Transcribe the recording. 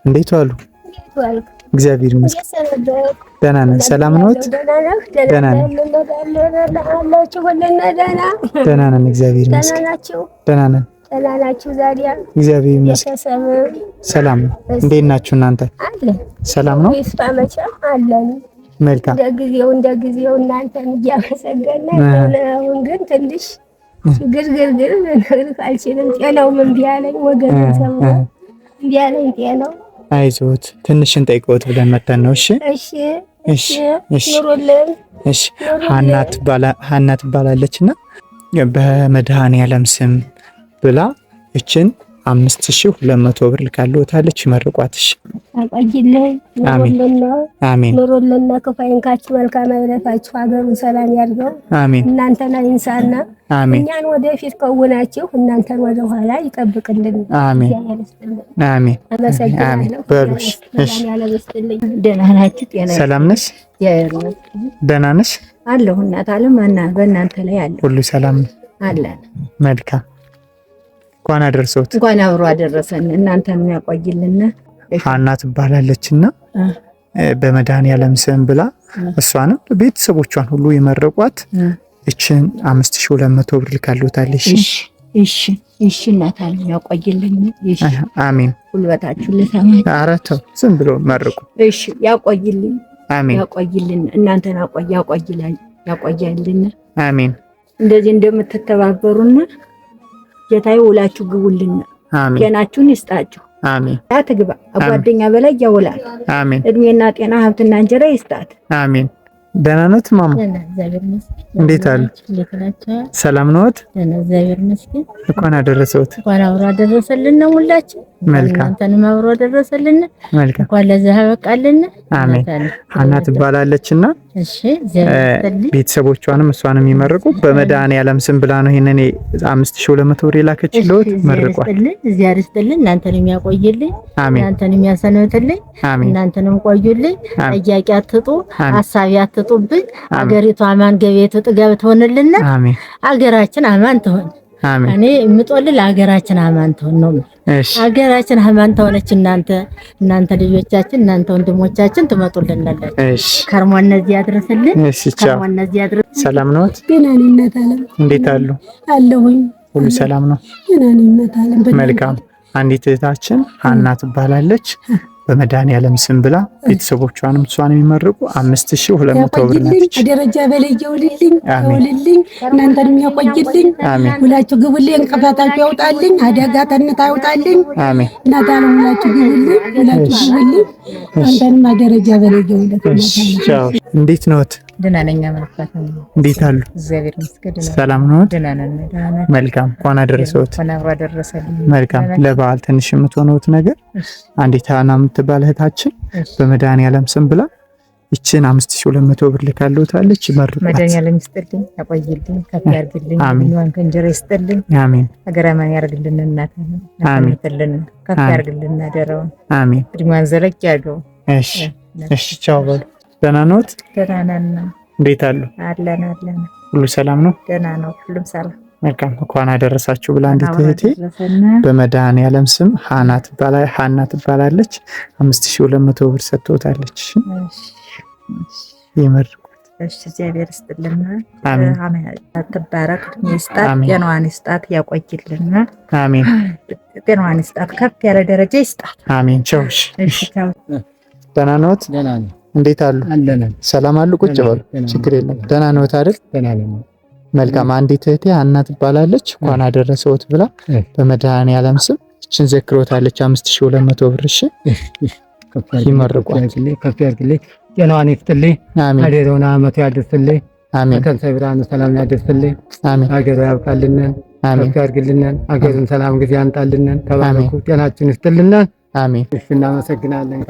እንዴት ዋሉ? እግዚአብሔር ይመስገን ደህና ነን። ሰላም ነዎት? ደህና ነን። ደህና ነን። እግዚአብሔር ይመስገን ደህና ነን። እግዚአብሔር ይመስገን ሰላም ነው። እንዴት ናችሁ እናንተ? ሰላም ነው? መልካም እንደ ጊዜው እናንተን እያመሰገነ አሁን ግን ትንሽ ግርግር አልችልም። ጤናውም እምቢ አለኝ፣ ወገቤን ሰብሮ እምቢ አለኝ ጤናው። አይዞት ትንሽ እንጠይቅዎት ብለን መተን ነው። እሺ እሺ ኑሩልን። እሺ ሀና ትባላለችና በመድኃኔዓለም ስም ብላ እችን 5200 ብር ልካልዎታለች። ይመርቋትሽ። አቆይልኝ። አሜን። ኑሩልን። ክፋይንካችሁ መልካም አይለፋችሁ። ሀገሩን ሰላም ያድርገው። አሜን። እናንተን አይንሳና አሜን። እኛን ወደፊት ከውናችሁ እናንተን ወደ ኋላ ይጠብቅልን። አሜን አሜን። አመሰግናለሁ። በሉሽ። እሺ ደህና ናችሁ? ሰላም ነሽ? ደህና ነሽ? አለሁ እናት አለም በእናንተ ላይ አለ ሁሉ ሰላም አለን። መልካም እንኳን አደረሰዎት። እንኳን አብሮ አደረሰን። እናንተን ያቆይልን። ሀና ትባላለችና በመድኃኔዓለም ስም ብላ እሷንም ቤተሰቦቿን ሁሉ የመረቋት እችን 5200 ብር ልካልዎታለች። እሺ እናት አለም ያቆይልን። እሺ አሜን። ሁልበታችሁ ለሰማይ አራተው ዝም ብሎ መርቁ። እሺ ያቆይልን። አሜን። ያቆይልን። እናንተን ያቆይልን። አሜን። እንደዚህ እንደምትተባበሩና ጌታዬ ውላችሁ ግቡልን። አሜን። ጤናችሁን ይስጣችሁ። አሜን። አትግባ ጓደኛ በላይ ያውላል። አሜን። እድሜና ጤና ሀብትና እንጀራ ይስጣት። አሜን። ደህና ነዎት ማማ? እንዴት አሉ? ሰላም ነዎት? እግዚአብሔር ይመስገን። እንኳን አደረሰዎት። እንኳን አብሮ አደረሰልን ነው ሁላችን። መልካም እናንተንም አብሮ አደረሰልን። መልካም እንኳን ለዚህ አበቃልን። አሜን። ሀና ትባላለችና እሺ ቤተሰቦቿንም እሷንም ይመርቁ። በመድኃኔዓለም ስም ብላ ነው ይሄንን 5200 ብር የላከችልዎት። መርቋት። እግዚአብሔር ይስጥልን። እናንተንም ያቆይልኝ። እናንተንም ያሰነብትልኝ። እናንተንም ቆዩልኝ። ጥያቄ አትጡ፣ ሐሳብ አትጡብኝ። አገሪቱ አማን ገቤቱ ጥጋብ ትሆንልን። አሜን። አገራችን አማን ትሆን። አሜን። እኔ የምጦልል አገራችን አማን ትሆን ነው። እሺ አገራችን አማን ተሆነች እናንተ ልጆቻችን እናንተ ወንድሞቻችን ትመጡልናላችሁ። እሺ ከርሞ እነዚህ ያድርስልን። እሺ ቻው። እነዚህ ያድርስ። ሰላም ነዎት? ገና ነኝ እናት አለም። እንዴት አሉ? አለሁኝ። ሁሉ ሰላም ነው? ገና ነኝ እናት አለም። መልካም። አንዲት እህታችን ሀና ትባላለች። በመድኃኔዓለም ስም ብላ ቤተሰቦቿንም እሷን የሚመርቁ 5200 ብር ነች። ደረጃ በላይ ይውልልኝ። እናንተንም ያቆይልኝ። ሁላችሁ ግቡልኝ። እንቅፋታችሁ ያውጣልኝ። አደጋ ተነታ ያውጣልኝ። አሜን። እናንተንም ሁላችሁ ግቡልኝ። እናንተንም ደረጃ በላይ ይውልልኝ። ቻው። እንዴት ነዎት? ደህና ነኝ። አመልካት እንዴት አሉ? እግዚአብሔር ይመስገን። ሰላም ነዎት? ደህና ነን። መልካም እንኳን አደረሰዎት። እንኳን አብሮ አደረሰልን። መልካም። ለበዓል ትንሽ የምትሆነውት ነገር አንዲት ሀና የምትባል እህታችን በመድኃኔዓለም ስም ብላ ይችን 5200 ብር ልካልዎታለች። ይመርቋት። መድኃኔዓለም ይስጥልኝ፣ ያቆይልኝ፣ ከፍ ያርግልኝ። እድሜዋን ከእንጀራ ይስጥልኝ። አሜን። ሀገር አማን ያርግልን። እናታችን አሜን። ከፍ ያርግልን። አደራውን አሜን። እድሜዋን ዘለቅ ያርገው። እሺ ቻው በሉ። ደህና ነዎት? ደህና ነን። እንዴት አሉ? አለን። ሁሉ ሰላም ነው? ደህና ነው። ሁሉም ሰላም። መልካም እንኳን አደረሳችሁ ብላ አንዲት እህቴ በመድኃኔዓለም ስም ሀና ትባላለች 5200 ብር ሰጥቶታለች። ይመርቁት። እሺ እግዚአብሔር ይስጥልን። አሜን። ተባረክ። ይስጣት፣ ጤናዋን ይስጣት፣ ያቆይልን። አሜን። ጤናዋን ይስጣት፣ ከፍ ያለ ደረጃ ይስጣት። አሜን። ቻው። እሺ ደህና ነዎት? ደህና ነኝ። እንዴት አሉ? ሰላም አሉ? ቁጭ በሉ፣ ችግር የለም። ደህና ነዎት አይደል? ደህና ነኝ። መልካም። አንዲት እህቴ ሀና ትባላለች። እንኳን አደረሰዎት ብላ በመድኃኔዓለም ስም እችን ዘክሮታለች 5200 ብር። እሺ ይመርቋት። ከፍ ያርግልኝ። ጤናዋን ይስጥልኝ። አደረውን አመቱ ያድርስልኝ። አሜን። ከሰብራን ሰላም ያድርስልኝ። አሜን። ሀገሩ ያብቃልን። ከፍ ያርግልን። ሀገሩን ሰላም ጊዜ ያምጣልን። ተባረኩ። ጤናችን ይስጥልን። አሜን። እናመሰግናለን።